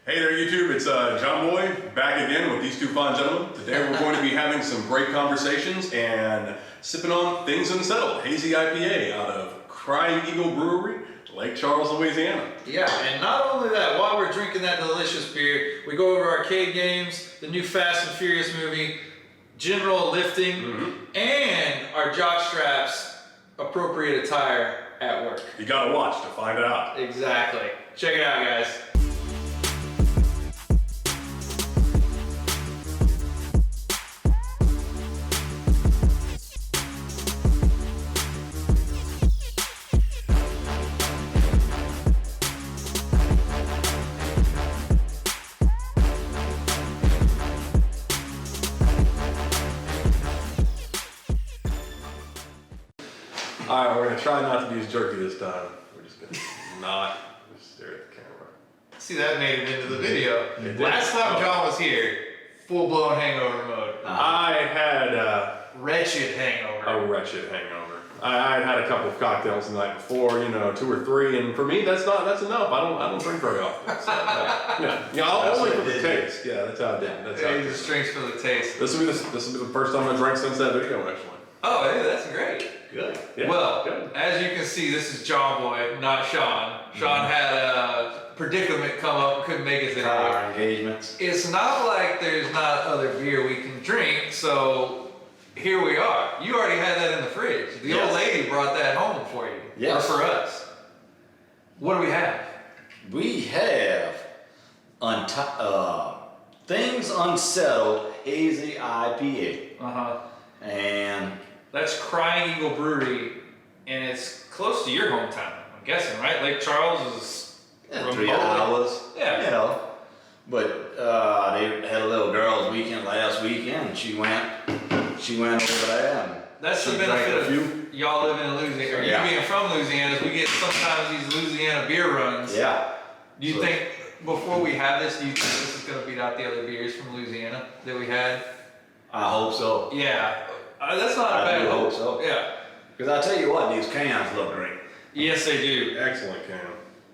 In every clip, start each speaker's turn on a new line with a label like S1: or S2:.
S1: Hey there YouTube, it's John Boy back again with these two fine gentlemen. Today we're going to be having some great conversations and sipping on things Unsettled, Hazy IPA out of Crying Eagle Brewery, Lake Charles, Louisiana.
S2: Yeah, and not only that, while we're drinking that delicious beer, we go over arcade games, the new Fast and Furious movie, general lifting, and our jock straps appropriate attire at work.
S1: You gotta watch to find out.
S2: Exactly. Check it out, guys.
S1: All right, we're gonna try not to use jerky this time. We're just gonna not stare at the camera.
S2: See, that made it into the video.
S1: It
S2: Last
S1: did.
S2: time John was here, full-blown hangover mode.
S1: I had
S2: Wretched hangover.
S1: a wretched hangover. I had had a couple of cocktails the night before, you know, 2 or 3, and for me that's enough. I don't drink very often. So, I'll only for the taste. Yeah, that's how I did. That's how I
S2: He
S1: did.
S2: just drinks for the taste.
S1: This will be the first time I drank since that video, actually.
S2: Oh, hey, that's great.
S1: Good. Yeah,
S2: Well,
S1: good.
S2: as you can see, this is John Boy, not Sean. Sean had a predicament come up and couldn't make it today.
S3: Car engagements.
S2: It's not like there's not other beer we can drink, so here we are. You already had that in the fridge. The old
S3: Yes.
S2: lady brought that home for you.
S3: Yes.
S2: Or for us. What do we have?
S3: We have Things Unsettled Hazy IPA. And
S2: That's Crying Eagle Brewery, and it's close to your hometown, I'm guessing, right? Lake Charles is
S3: 3 hours.
S2: Yeah.
S3: You know. But they had a little girls' weekend last weekend. She went over there and
S2: That's the
S3: she
S2: benefit
S3: drank a
S2: of
S3: few.
S2: y'all living in Louisiana, or
S3: Yeah.
S2: you being from Louisiana, is we get sometimes these Louisiana beer runs.
S3: Yeah.
S2: Do you
S3: So-
S2: think, before we have this, do you think this is going to beat out the other beers from Louisiana that we had?
S3: I hope so.
S2: Yeah. That's not a
S3: I
S2: bad
S3: do
S2: hope.
S3: hope so.
S2: Yeah.
S3: Because I tell you what, these cans look great.
S2: Yes, they do.
S1: Excellent can.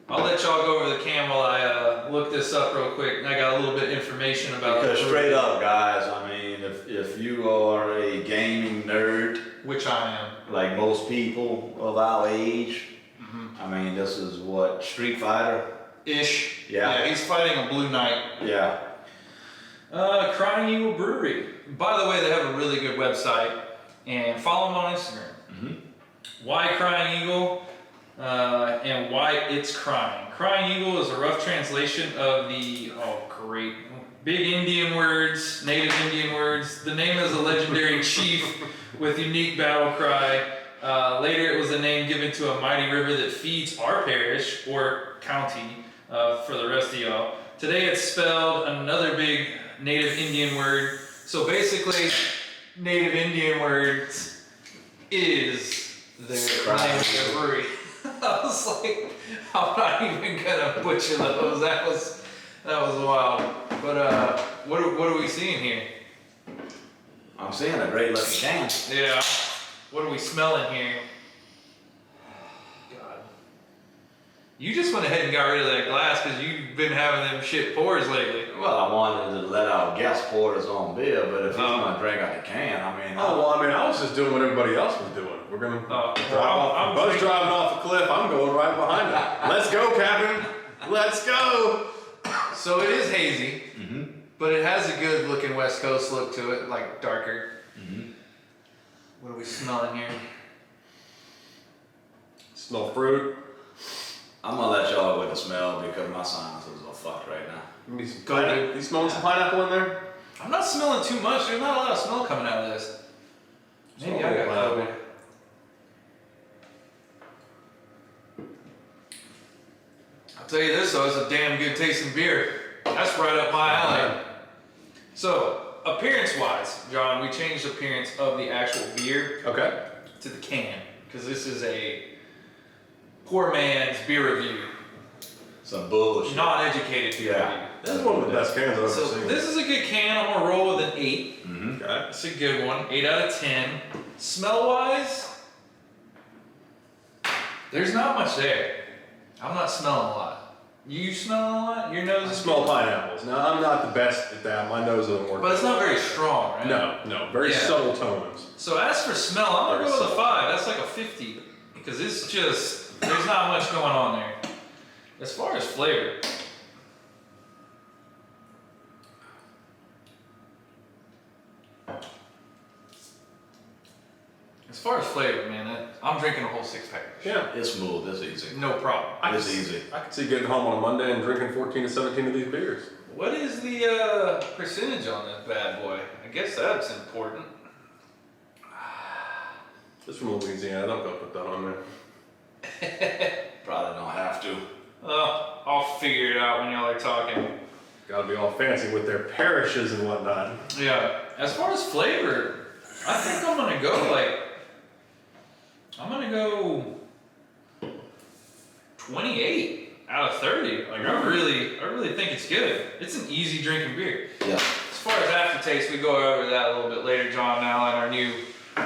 S2: I'll let y'all go over the can while I look this up real quick. And I got a little bit of information about
S3: Because
S2: the
S3: straight
S2: brewery,
S3: up, guys, I mean, if you are a gaming nerd,
S2: which I am.
S3: like most people of our age, I mean, this is what, Street Fighter?
S2: Ish.
S3: Yeah.
S2: He's fighting a Blue Knight.
S3: Yeah.
S2: Crying Eagle Brewery. By the way, they have a really good website, and follow them on Instagram. Why Crying Eagle, and why it's crying. Crying Eagle is a rough translation of the big Indian words, native Indian words. The name is a legendary chief with unique battle cry. Later, it was a name given to a mighty river that feeds our parish or county for the rest of y'all. Today, it's spelled another big native Indian word. So basically, native Indian words is their name of their brewery. I was like, I'm not even gonna butcher those. That was wild. But what are we seeing here?
S3: I'm seeing a great looking can.
S2: Yeah. What are we smelling here? God. You just went ahead and got rid of that glass because you've been having them shit pours lately.
S3: Well, I wanted to let our guest pour his own beer, but if he's gonna drink out the can, I mean.
S1: I was just doing what everybody else was doing. We're gonna drive off. Buzz driving off a cliff. I'm going right behind him. Let's go, Captain. Let's go.
S2: So it is hazy, but it has a good looking West Coast look to it, like darker. What are we smelling here?
S1: Smell fruit.
S3: I'm gonna let y'all with the smell because my sinuses are fucked right now.
S1: Maybe some
S2: Go
S1: pineapple.
S2: ahead.
S1: You smelling some pineapple in there?
S2: I'm not smelling too much. There's not a lot of smell coming out of this. Maybe
S1: Smell
S2: I got
S1: pineapple.
S2: COVID. I'll tell you this though, it's a damn good tasting beer. That's right up my alley. So, appearance-wise, John, we changed the appearance of the actual beer
S1: Okay.
S2: to the can because this is a poor man's beer review,
S3: Some bullshit.
S2: not educated beer
S3: Yeah.
S2: review.
S1: This is one of the best cans I've ever
S2: So
S1: seen.
S2: this is a good can. I'm gonna roll with an 8.
S1: Okay.
S2: That's a good one. 8 out of 10. Smell-wise, there's not much there. I'm not smelling a lot. You smell a lot? Your nose
S1: I
S2: is
S1: smell pineapples. Now, I'm not the best at that. My nose doesn't work.
S2: But it's not very strong, right?
S1: No, very
S2: Yeah.
S1: subtle tones.
S2: So as for smell, I'm gonna
S1: Very
S2: go with a
S1: subtle.
S2: 5. That's like a 50. Because it's just, there's not much going on there. As far as flavor. As far as flavor, man, I'm drinking a whole 6-pack.
S1: Yeah.
S3: It's smooth, it's easy.
S2: No problem.
S3: It's easy.
S1: I could see getting home on a Monday and drinking 14 to 17 of these beers.
S2: What is the percentage on this bad boy? I guess that's important.
S1: It's from Louisiana. Don't go put that on there.
S3: Probably don't have to.
S2: I'll figure it out when y'all are talking.
S1: Gotta be all fancy with their parishes and whatnot.
S2: Yeah. As far as flavor, I think I'm gonna go 28 out of 30. Like I really think it's good. It's an easy drinking beer.
S3: Yeah.
S2: As far as aftertaste, we go over that a little bit later, John, now in our new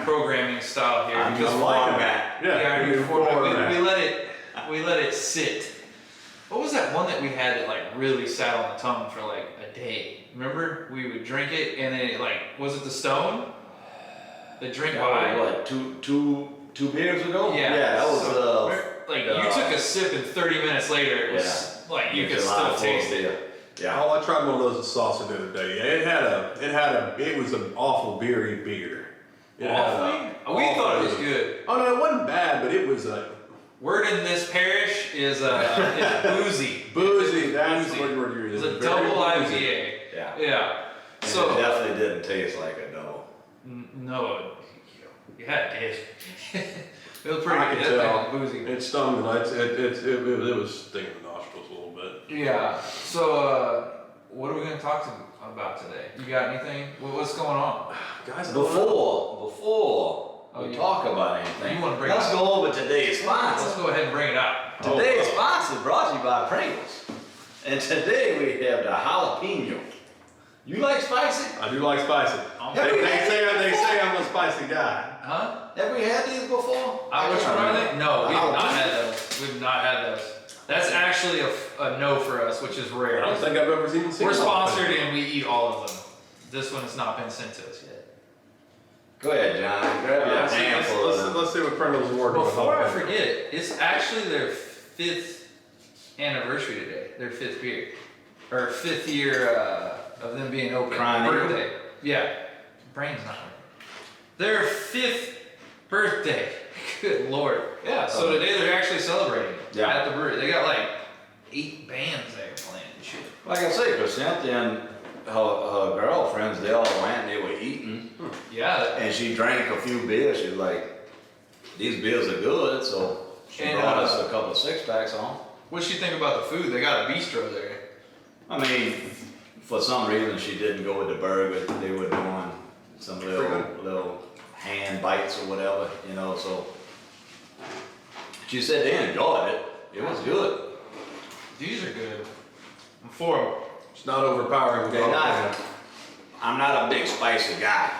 S2: programming style here.
S3: I'm
S2: Because
S3: just liking that.
S2: our
S1: we
S2: new
S1: move
S2: format,
S1: forward.
S2: we let it sit. What was that one that we had that like really sat on the tongue for like a day? Remember? We would drink it and then it was it the Stone? The drink by?
S3: What, two beers ago?
S2: Yeah.
S3: Yeah, that was
S2: you took a sip and 30 minutes later it was like you could still taste it.
S3: Yeah.
S1: Oh, I tried one of those at Salsa the other day. Yeah, it was an awful beery beer. It had
S2: Awfully? We thought it was good.
S1: Oh no, it wasn't bad, but it was
S2: Word in this parish is boozy.
S1: boozy. That's
S2: Boozy.
S1: what you're
S2: It's
S1: using.
S2: a
S1: Very
S2: double
S1: boozy.
S2: IPA.
S3: Yeah.
S2: Yeah.
S3: And
S2: So
S3: it definitely didn't taste like a double.
S2: no, yeah, it did. It was pretty
S1: I
S2: good.
S1: could
S2: That
S1: tell.
S2: thing was boozy.
S1: It stung the nights. It was stinging the nostrils a little bit.
S2: Yeah. So what are we gonna talk about today? You got anything? What's going on?
S1: Guys, I don't know.
S3: Before we
S2: yeah.
S3: talk about anything,
S2: You wanna bring
S3: let's
S2: it up?
S3: go over today's
S2: Let's
S3: sponsor.
S2: go ahead and bring it up.
S3: Today's sponsor is brought to you by Pringles. And today we have the jalapeno. You like spicy?
S1: I do like spicy. They say I'm a spicy guy.
S2: Huh?
S3: Have we had these before?
S2: Which one are they? No,
S3: The
S2: we've not
S3: jalapeno.
S2: had those. We've not had those. That's actually a no for us, which is
S1: I
S2: rare.
S1: don't think I've ever even seen
S2: We're
S1: one.
S2: sponsored and we eat all of them. This one has not been sent to us yet.
S3: Go ahead, John. Grab your
S1: Let's see-
S3: handful of them.
S1: let's see what Pringles is working with.
S2: Before I forget, it's actually their 5th anniversary today. Their 5th beer. Or 5th year of them being open.
S3: Crying Eagle?
S2: Birthday. Yeah. Brain's not right. Their 5th birthday. Good lord. Yeah, so today they're actually celebrating
S3: Yeah.
S2: at the brewery. They got like 8 bands there playing and shit.
S3: Like I say, because Cynthia and her girlfriends, they all went and they were eating.
S2: Yeah.
S3: And she drank a few beers. She was like, these beers are good. So she
S2: And,
S3: brought us a couple of 6-packs on.
S2: What'd she think about the food? They got a bistro there.
S3: I mean, for some reason she didn't go with the burger. They were doing some little hand bites or whatever, so. She said they enjoyed it. It was good.
S2: These are good. I'm for them.
S1: It's not overpowering.
S3: I'm not a big spicy guy.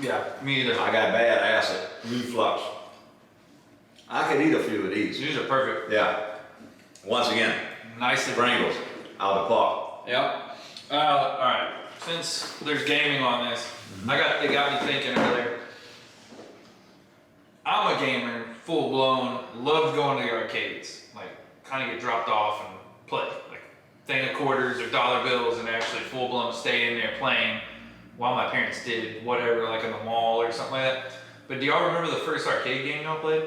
S2: Yeah, me either.
S3: I got bad acid reflux. I could eat a few of these.
S2: These are perfect.
S3: Yeah. Once again,
S2: Nicely
S3: Pringles, out of the park.
S2: Yep. Alright. Since there's gaming on this, it got me thinking earlier. I'm a gamer, full blown, love going to the arcades. Like, kind of get dropped off and play. Like, thing of quarters or dollar bills and actually full blown stay in there playing while my parents did whatever, like in the mall or something like that. But do y'all remember the first arcade game y'all played?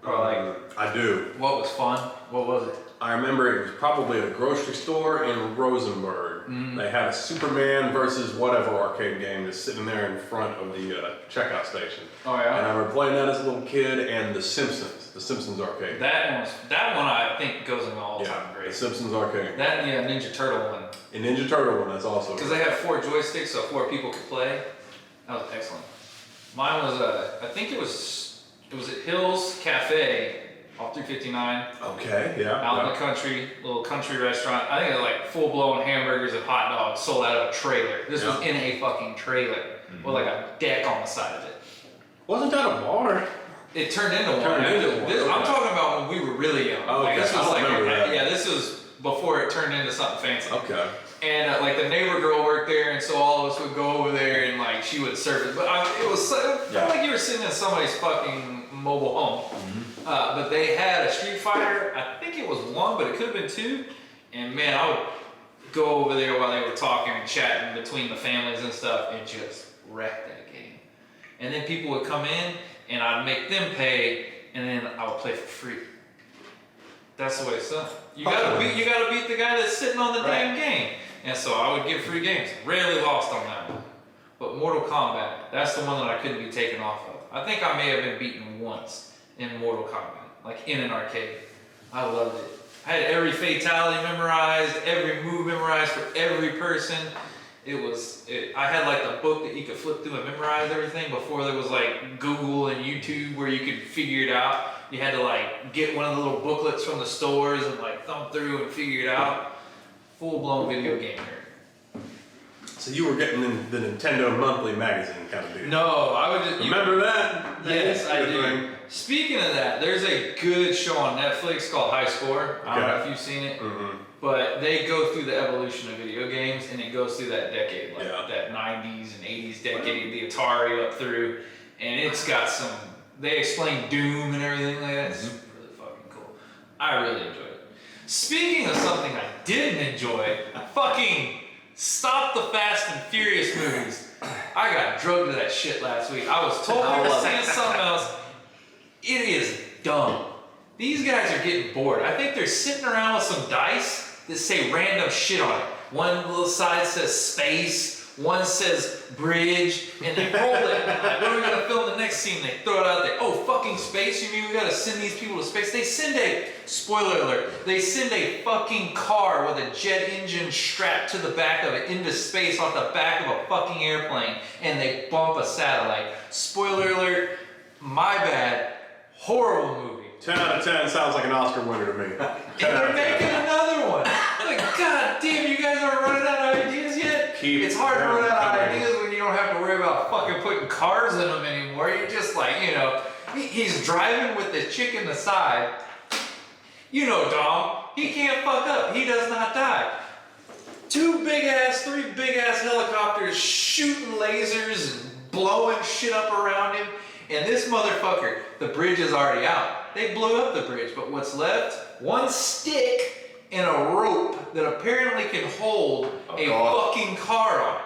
S2: Or like,
S1: I do.
S2: what was fun? What was it?
S1: I remember it was probably a grocery store in Rosenberg. They had a Superman versus whatever arcade game that's sitting there in front of the checkout station.
S2: Oh
S1: And
S2: yeah.
S1: I remember playing that as a little kid, and The Simpsons arcade.
S2: That one I think goes in the all-time
S1: The
S2: great.
S1: Simpsons arcade.
S2: That and yeah, Ninja Turtle one.
S1: And Ninja Turtle one, that's also.
S2: Because they had 4 joysticks, so 4 people could play. That was excellent. Mine was I think it was at Hills Cafe off 359
S1: Okay, yeah.
S2: out in the country, little country restaurant. I think it was like full-blown hamburgers and hot dogs sold out of a trailer. This was in a fucking trailer with like a deck on the side of it.
S1: Wasn't that a bar?
S2: It turned into one.
S1: Turned into one,
S2: I'm
S1: okay.
S2: talking about when we were really young.
S1: Oh,
S2: Like,
S1: okay.
S2: this was
S1: I don't
S2: like
S1: remember that.
S2: yeah, this was before it turned into something fancy.
S1: Okay.
S2: And like the neighbor girl worked there, and so all of us would go over there and like she would serve it. But it felt like you were sitting in somebody's fucking mobile home. But they had a Street Fighter. I think it was 1, but it could have been 2. And man, I would go over there while they were talking and chatting between the families and stuff, and just wreck that game. And then people would come in, and I'd make them pay, and then I would play for free. That's the way it's done. You gotta beat the guy that's sitting on the damn game. And so I would get free games. Rarely lost on that one. But Mortal Kombat, that's the one that I couldn't be taken off of. I think I may have been beaten once in Mortal Kombat, like in an arcade. I loved it. I had every fatality memorized, every move memorized for every person. I had like the book that you could flip through and memorize everything before there was like Google and YouTube where you could figure it out. You had to like get one of the little booklets from the stores and like thumb through and figure it out. Full-blown video game nerd.
S1: So you were getting in the Nintendo Monthly magazine kind of deal.
S2: No, I would just...
S1: Remember that?
S2: Yes, I do. Speaking of that, there's a good show on Netflix called High Score. I don't know if you've seen it. But they go through the evolution of video games, and it goes through that decade, like that 90s and 80s decade, the Atari up through, and it's got some... They explain Doom and everything like that. It's really fucking cool. I really enjoyed it. Speaking of something I didn't enjoy, fucking stop the Fast and Furious movies. I got drugged to that shit last week. I was told we were seeing something else. It is dumb. These guys are getting bored. I think they're sitting around with some dice that say random shit on it. One little side says space, one says bridge, and they roll it. And like, when are we gonna film the next scene? They throw it out there. Oh, fucking space? You mean we gotta send these people to space? They send spoiler alert, they send a fucking car with a jet engine strapped to the back of it into space off the back of a fucking airplane, and they bump a satellite. Spoiler alert, my bad, horrible movie.
S1: 10 out of 10 sounds like an Oscar winner to me.
S2: And they're making another one. Like, god damn, you guys aren't running out of ideas yet? It's hard to run out of ideas when you don't have to worry about fucking putting cars in them anymore. You're just like, you know, he's driving with the chick in the side. You know, Dom, he can't fuck up. He does not die. 3 big ass helicopters shooting lasers and blowing shit up around him. And this motherfucker, the bridge is already out. They blew up the bridge, but what's left? One stick and a rope that apparently can hold a fucking car on it.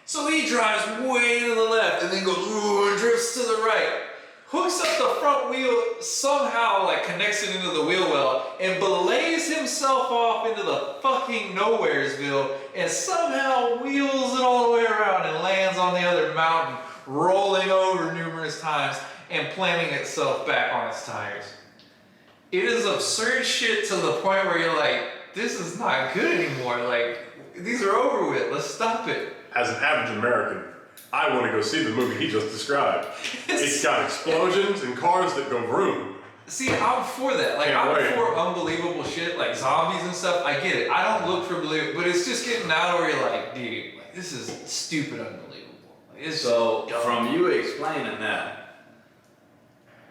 S2: So he drives way to the left and then goes and drifts to the right. Hooks up the front wheel, somehow like connects it into the wheel well, and belays himself off into the fucking Nowheresville, and somehow wheels it all the way around and lands on the other mountain, rolling over numerous times and planting itself back on its tires. It is absurd shit to the point where you're like, this is not good anymore. Like, these are over with. Let's stop it.
S1: As an average American, I want to go see the movie he just described. It's got explosions and cars that go vroom.
S2: See, I'm for that. Like, I'm for unbelievable shit, like zombies and stuff. I get it. I don't look for believable, but it's just getting out where you're like, dude, like, this is stupid unbelievable. Like,
S3: so, from you explaining that,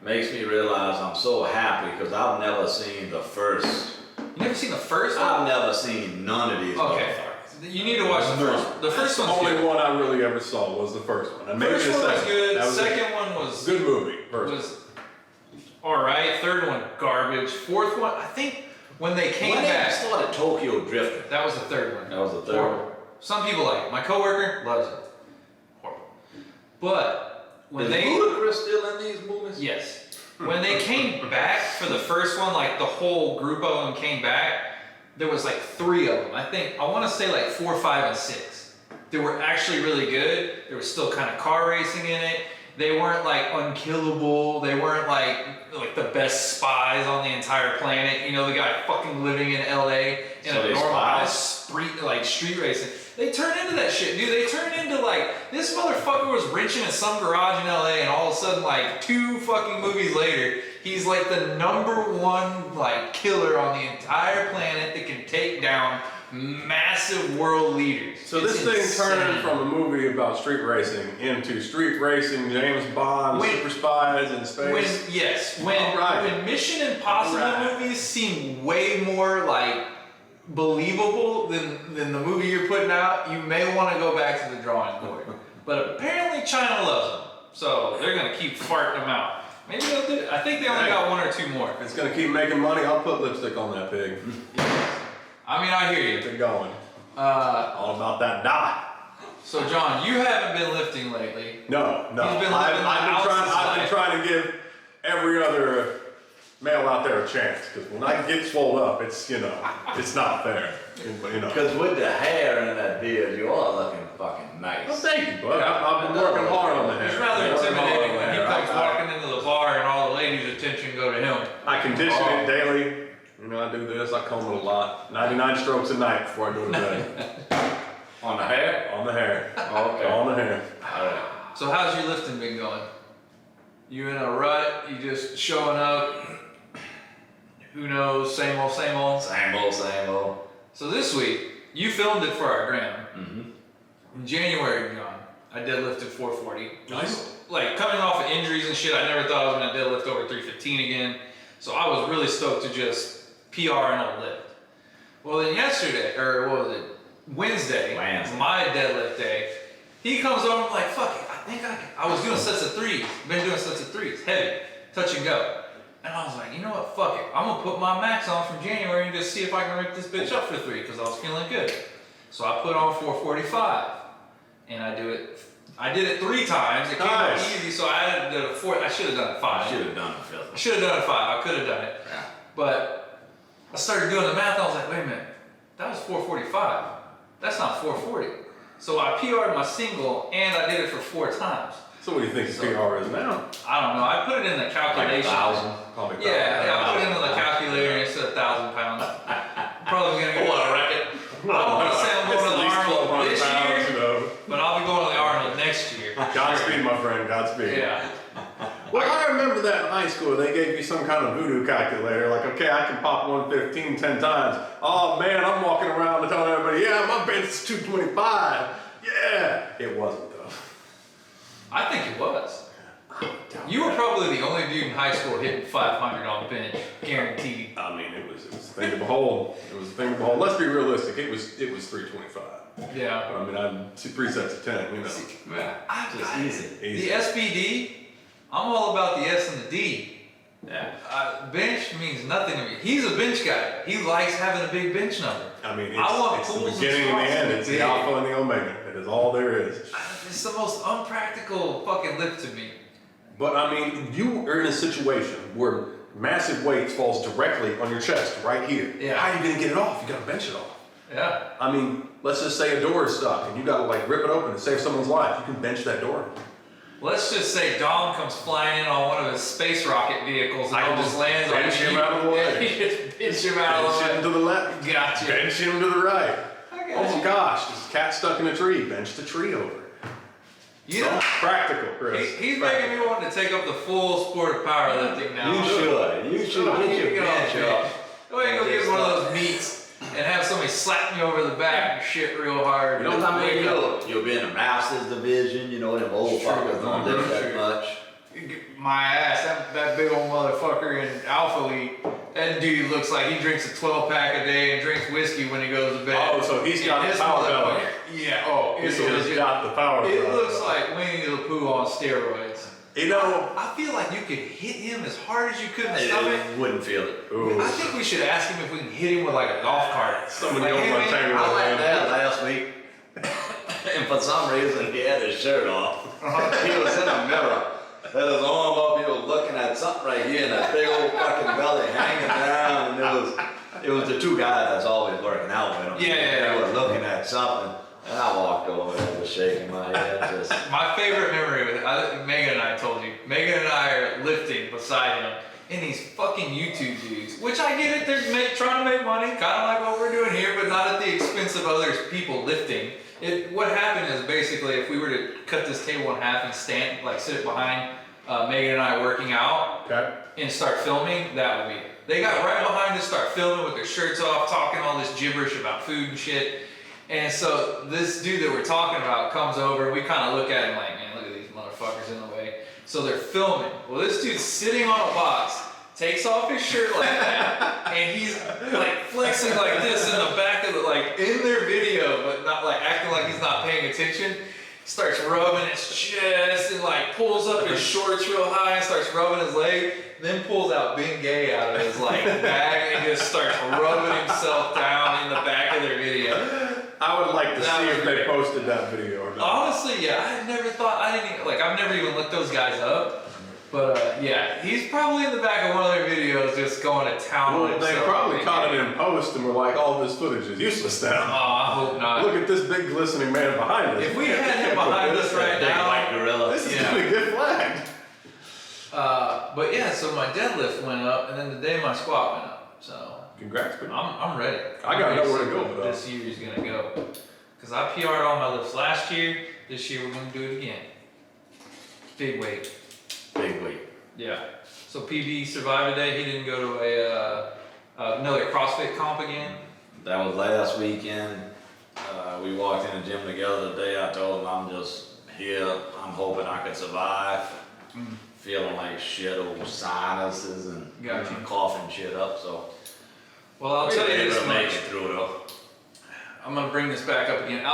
S3: makes me realize I'm so happy because I've never seen the first.
S2: You never seen the first one?
S3: I've never seen none of these.
S2: Okay. You need to watch the first one. The first one's
S1: the only
S2: good.
S1: one I really ever saw was the first one. And
S2: First one was good.
S1: The
S2: Second one was
S1: good movie.
S2: Was alright. Third one, garbage. Fourth one, I think when they came back.
S3: When they started Tokyo Drifting.
S2: That was the third one.
S3: That was the third one.
S2: Some people like it. My coworker loves it. Horrible. But when
S3: Is Ludacris still in these movies?
S2: Yes. When they came back for the first one, like the whole group of them came back, there was like 3 of them. I want to say like 4, 5, and 6. They were actually really good. There was still kind of car racing in it. They weren't like unkillable. They weren't like the best spies on the entire planet. You know, the guy fucking living in LA in a normal house, street racing. They turned into that shit, dude. They turned into like, this motherfucker was wrenching in some garage in LA, and all of a sudden, like 2 fucking movies later, he's like the #1 like killer on the entire planet that can take down massive world leaders.
S1: So this thing turned from a movie about street racing into street racing, James Bond, super spies in space.
S2: When Mission Impossible movies seem way more like believable than the movie you're putting out, you may want to go back to the drawing board. But apparently China loves them, so they're gonna keep farting them out. Maybe they'll do it. I think they only got 1 or 2 more.
S1: If it's gonna keep making money, I'll put lipstick on that pig.
S2: I mean, I hear you.
S1: Keep it going. All about that dye.
S2: So John, you haven't been lifting lately.
S1: No.
S2: He's been living the
S1: I've been
S2: life.
S1: trying to give every other male out there a chance, because when I get swole up, it's it's not fair.
S3: Because with the hair and that beard, you are looking fucking nice.
S1: Well, thank you, bud. I've been working hard on the hair.
S2: It's rather intimidating when he comes
S1: I
S2: walking into the bar and all the ladies' attention go to him.
S1: condition it daily. I do this. I comb it a lot. 99 strokes a night before I go to bed.
S3: On the hair?
S1: On the hair.
S3: Okay.
S1: On the hair.
S3: Alright.
S2: So how's your lifting been going? You in a rut? You just showing up? Who knows? Same old, same old.
S3: Same old, same old.
S2: So this week, you filmed it for our gram.
S3: Mm-hmm.
S2: In January, John, I deadlifted 440.
S1: Nice.
S2: Like coming off of injuries and shit, I never thought I was gonna deadlift over 315 again. So I was really stoked to just PR and a lift. Well then yesterday, or what was it? Wednesday, my deadlift day, he comes over and I'm like, fuck it, I think I can. I was doing sets of 3s, been doing sets of 3s, heavy, touch and go. And I was like, you know what, fuck it. I'm gonna put my max on from January and just see if I can rip this bitch up for 3, because I was feeling good. So I put on 445, and I did it 3 times. It came out easy, so I did a 4. I should have done it 5.
S3: Should have done it, Phil.
S2: I should have done it 5. I could have done it.
S3: Yeah.
S2: But I started doing the math. I was like, wait a minute, that was 445. That's not 440. So I PR'd my single, and I did it for 4 times.
S1: So what do you think the PR is now?
S2: I don't know. I put it in the calculation.
S3: Like 1,000.
S1: Probably.
S2: Yeah, I put it into the calculator instead of 1,000 pounds. Probably gonna get.
S3: What a record.
S2: I don't want to say I'm going to the Arnold this year,
S1: Pounds,
S2: but I'll be going to the Arnold next year.
S1: Godspeed, my friend. Godspeed.
S2: Yeah.
S1: Well, I remember that in high school. They gave you some kind of voodoo calculator. Like, okay, I can pop 115 10 times. Oh man, I'm walking around and telling everybody, yeah, my bench is 225. Yeah. It wasn't though.
S2: I think it was. You were probably the only dude in high school hitting 500 on bench, guaranteed.
S1: I mean, it was a thing to behold. It was a thing to behold. Let's be realistic. It was 325.
S2: Yeah.
S1: But I mean, I'm 3 sets of 10.
S3: Just easy.
S2: The SBD, I'm all about the S and the D.
S3: Yeah.
S2: Bench means nothing to me. He's a bench guy. He likes having a big bench number.
S1: I mean,
S2: I want
S1: it's the
S2: pools and
S1: beginning and the
S2: squats
S1: end.
S2: to be
S1: It's
S2: big.
S1: the alpha and the omega. It is all there is.
S2: It's the most unpractical fucking lift to me.
S1: But I mean, you are in a situation where massive weights falls directly on your chest, right here.
S2: Yeah.
S1: How are you gonna get it off? You gotta bench it off.
S2: Yeah.
S1: I mean, let's just say a door is stuck and you gotta like rip it open to save someone's life. You can bench that door.
S2: Let's just say Dom comes flying in on one of his space rocket vehicles and
S1: I can
S2: just
S1: just
S2: lands on
S1: bench him
S2: you.
S1: out of the way.
S2: Yeah, you just bench him out of
S1: Bench
S2: the
S1: him
S2: way.
S1: to the left.
S2: Gotcha.
S1: Bench him to the right.
S2: I got
S1: Oh my
S2: you.
S1: gosh, this cat stuck in a tree. Bench the tree over.
S2: You know,
S1: Practical, Chris.
S2: he's making me want to take up the full sport of powerlifting now.
S3: You should. You should get your bench up.
S2: Go ahead and go get one of those meets and have somebody slap me over the back and shit real hard.
S3: You know what I mean? You'll be in the Masters division, them old fuckers don't lift that much.
S2: My ass, that big old motherfucker in Alpha Elite, that dude looks like he drinks a 12-pack a day and drinks whiskey when he goes to bed.
S1: Oh, so he's got
S2: And
S1: the
S2: this
S1: power
S2: motherfucker-
S1: belly.
S2: Yeah, oh, it's
S1: He's
S2: legit.
S1: got the power
S2: It
S1: belly.
S2: looks like Winnie the Pooh on steroids.
S1: You know,
S2: I feel like you could hit him as hard as you could in the
S3: I
S2: stomach.
S3: wouldn't feel it.
S1: ooh,
S2: I think we should ask him if we can hit him with like a golf cart.
S1: somebody
S2: Like,
S1: owns
S2: hey,
S1: my
S2: man,
S1: tango.
S3: I like
S1: man.
S3: that last week. And for some reason, he had his shirt off. He was in a mirror. Had his arm up, he was looking at something right here, and that big old fucking belly hanging down. And it was the 2 guys that's always working out with him.
S2: Yeah.
S3: They were looking at something, and I walked over and was shaking my head. Just,
S2: My favorite memory was Megan and I told you. Megan and I are lifting beside him, and these fucking YouTube dudes, which I get it, they're trying to make money, kind of like what we're doing here, but not at the expense of other people lifting. What happened is basically if we were to cut this table in half and stand, like sit it behind Megan and I working out
S1: Okay.
S2: and start filming, that would be it. They got right behind us, start filming with their shirts off, talking all this gibberish about food and shit. And so this dude that we're talking about comes over, and we kind of look at him like, man, look at these motherfuckers in the way. So they're filming. Well, this dude's sitting on a box, takes off his shirt like that, and he's like flexing like this in the back of the, like in their video, but not like acting like he's not paying attention. Starts rubbing his chest and like pulls up his shorts real high and starts rubbing his leg. Then pulls out Being Gay out of his like bag and just starts rubbing himself down in the back of their video.
S1: I would like to
S2: That
S1: see
S2: was
S1: if they
S2: great.
S1: posted that video or not.
S2: Honestly, yeah, I never thought, I've never even looked those guys up. But yeah, he's probably in the back of one of their videos just going to town on
S1: Well,
S2: himself.
S1: they probably caught it in post and were like, all this footage is useless
S2: Oh,
S1: now.
S2: I hope not.
S1: Look at this big glistening man behind us.
S2: If we had him behind us right
S3: Big
S2: now,
S3: white gorilla.
S1: This is
S2: Yeah.
S1: gonna get flagged.
S2: but yeah, so my deadlift went up, and then today my squat went up. So
S1: Congrats, man.
S2: I'm ready.
S1: I gotta
S2: I'm
S1: know
S2: ready
S1: where
S2: to
S1: to
S2: see
S1: go
S2: what
S1: for that.
S2: this year's gonna go. Cause I PR'd all my lifts last year. This year we're gonna do it again. Big weight.
S3: Big weight.
S2: Yeah. So PB survived today. He didn't go to another CrossFit comp again.
S3: That was last weekend. We walked in the gym together today. I told him I'm just here. I'm hoping I can survive. Feeling like shit over sinuses and
S2: Gotcha.
S3: coughing shit up. So
S2: Well, I'll tell you
S3: able
S2: this
S3: to make
S2: much.
S3: it through though.
S2: I'm gonna bring this back up again.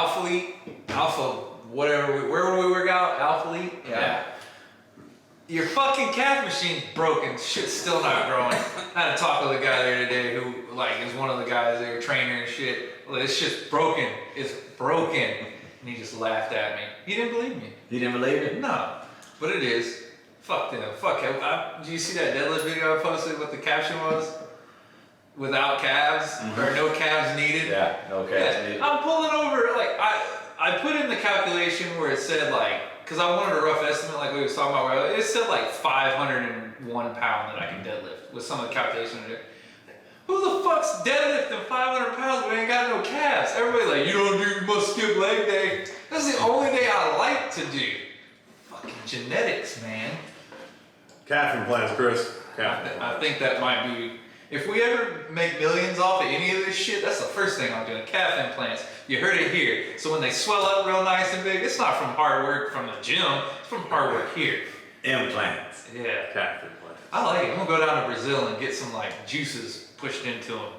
S2: Whatever. Where would we work out? Alpha Elite.
S3: Yeah.
S2: Your fucking calf machine's broken. Shit's still not growing. I had to talk with a guy there today who, like, is one of the guys there, trainer and shit. Like, this shit's broken. It's broken. And he just laughed at me. He didn't believe me.
S3: You didn't believe it?
S2: No. But it is. Fuck them. Fuck him. Did you see that deadlift video I posted? What the caption was? Without calves or no calves needed.
S3: Yeah. No calves needed.
S2: I'm pulling over. Like I put in the calculation where it said like. Because I wanted a rough estimate, like we was talking about, where it said like 501 pound that I can deadlift with some of the calculations. Who the fuck's deadlifting 500 pounds when we ain't got no calves? Everybody like, you must skip leg day. That's the only day I like to do. Fucking genetics, man.
S1: Calf implants, Chris. Calf
S2: I
S1: implants.
S2: think that might be, if we ever make millions off of any of this shit, that's the first thing I'm doing. Calf implants. You heard it here. So when they swell up real nice and big, it's not from hard work from the gym, it's from hard work here.
S3: Implants.
S2: Yeah.
S1: Calf implants.
S2: I like it. I'm gonna go down to Brazil and get some like juices pushed into them.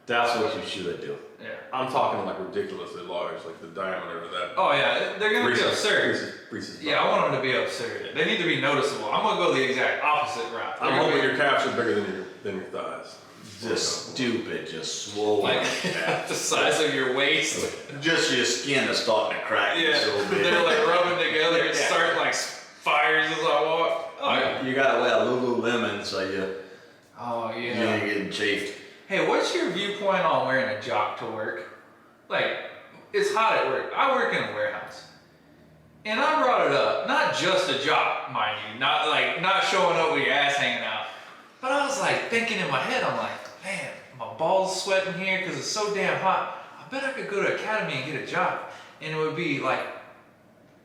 S3: That's what you should do.
S2: Yeah.
S1: I'm talking like ridiculously large, like the diameter of that.
S2: Oh yeah, they're gonna be absurd.
S1: Reese's
S2: Yeah, I want them to be absurd. They need to be noticeable. I'm gonna go the exact opposite route.
S1: I'm
S2: They're gonna
S1: hoping
S2: be
S1: your calves are bigger than your thighs.
S3: Just stupid, just swollen.
S2: like the size of your waist.
S3: Just your skin is starting to crack.
S2: Yeah,
S3: So big.
S2: they're like rubbing together and
S3: Yeah.
S2: start like fires as I walk. Oh yeah.
S3: You gotta wear Lululemon so you ain't getting chafed.
S2: Hey, what's your viewpoint on wearing a jock to work? Like, it's hot at work. I work in a warehouse. And I brought it up, not just a jock, mind you, not showing up with your ass hanging out. But I was like thinking in my head, I'm like, man, my balls sweating here because it's so damn hot. I bet I could go to Academy and get a jock and it would be like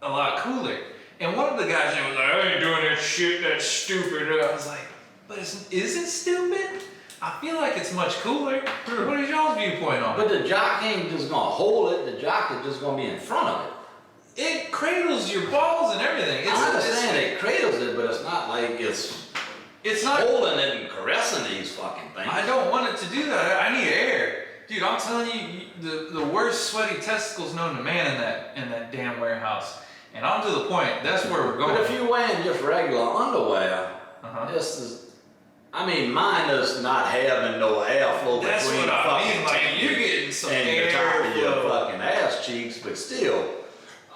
S2: a lot cooler. And one of the guys there was like, I ain't doing that shit, that's stupid. I was like, but is it stupid? I feel like it's much cooler. What is y'all's viewpoint on it?
S3: But the jock ain't just gonna hold it, the jock is just gonna be in front of it.
S2: It cradles your balls and everything.
S3: I understand it cradles it, but it's not like
S2: It's not.
S3: holding it and caressing these fucking things.
S2: I don't want it to do that. I need air. Dude, I'm telling you, the worst sweaty testicles known to man in that damn warehouse. And I'm to the point, that's where we're going.
S3: But if you're wearing just regular underwear,
S2: Uh-huh.
S3: this is, mine is not having no airflow
S2: That's
S3: between
S2: what
S3: the
S2: I
S3: fucking
S2: mean. Like,
S3: tank
S2: you're getting some
S3: and the
S2: air
S3: top of your
S2: flow.
S3: fucking ass cheeks, but still,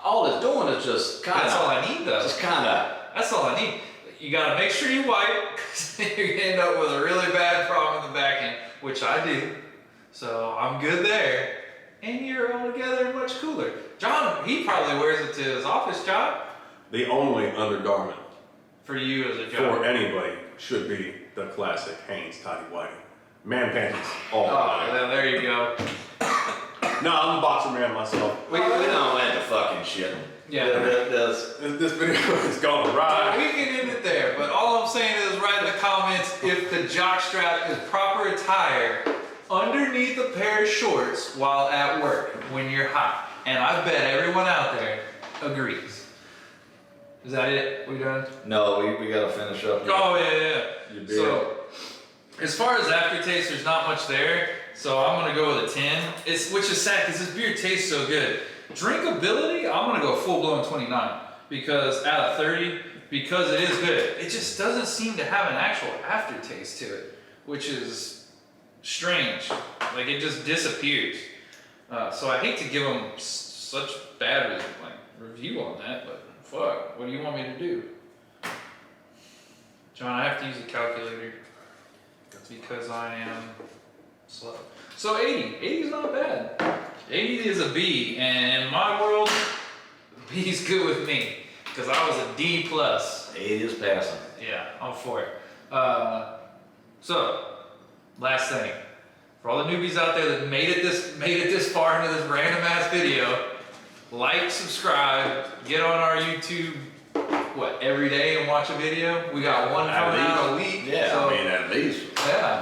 S3: all it's doing is just kind
S2: That's all
S3: of,
S2: I need, though.
S3: just kind of,
S2: That's all I need. You gotta make sure you wipe, because you're gonna end up with a really bad problem in the back end, which I do. So I'm good there. And you're all together much cooler. John, he probably wears it to his office job.
S1: The only undergarment
S2: For you as a job.
S1: for anybody should be the classic Hanes tidy whitey. Man panties all the
S2: Oh,
S1: time.
S2: well, there you go.
S1: No, I'm a boxer man myself.
S3: we don't let the fucking shit.
S2: Yeah.
S3: There's,
S1: This video is going right.
S2: We can end it there, but all I'm saying is write in the comments if the jock strap is proper attire underneath a pair of shorts while at work when you're hot. And I bet everyone out there agrees. Is that it? We done?
S3: No, we gotta finish up.
S2: Oh yeah.
S3: Your beer.
S2: So, as far as aftertaste, there's not much there. So I'm gonna go with a 10. Which is sad because this beer tastes so good. Drinkability, I'm gonna go full blown 29 because out of 30, because it is good. It just doesn't seem to have an actual aftertaste to it, which is strange. Like it just disappears. So I hate to give them such bad review on that, but fuck, what do you want me to do? John, I have to use a calculator because I am slow. So 80 is not bad. 80 is a B, and in my world, B is good with me because I was a D plus.
S3: 80 is passing.
S2: Yeah, I'm for it. So, last thing, for all the newbies out there that made it this far into this random ass video, like, subscribe, get on our YouTube. Every day and watch a video? We got one coming out a week.
S3: Yeah,
S2: so,
S3: I mean at least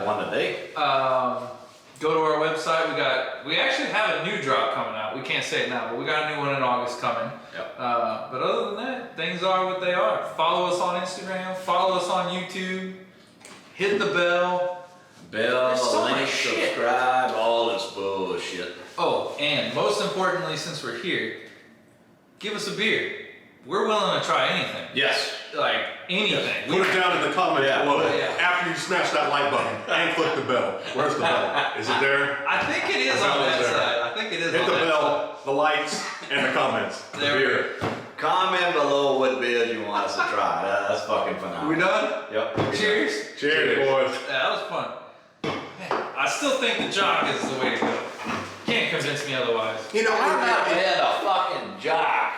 S3: one a day.
S2: Go to our website. We actually have a new drop coming out. We can't say it now, but we got a new one in August coming.
S3: Yep.
S2: But other than that, things are what they are. Follow us on Instagram. Follow us on YouTube. Hit the bell. There's so
S3: Link,
S2: much shit.
S3: subscribe, all this bullshit.
S2: Oh, and most importantly, since we're here, give us a beer. We're willing to try anything.
S3: Yes.
S2: Like anything.
S1: Put it down in the comments below.
S2: Yeah.
S1: After you smash that like button and click the bell. Where's the bell? Is it there?
S2: I think it is on that side. I think it is
S1: Hit
S2: on
S1: the
S2: that
S1: bell, the likes, and the comments. The
S2: There we
S1: beer.
S3: Comment below what beers you want us to try. That's fucking phenomenal.
S2: We done?
S3: Yep.
S2: Cheers.
S1: Cheers, boys.
S2: Yeah, that was fun. Man, I still think the jock is the way to go. Can't convince me otherwise.
S1: You know,
S3: I'm not in a fucking jock.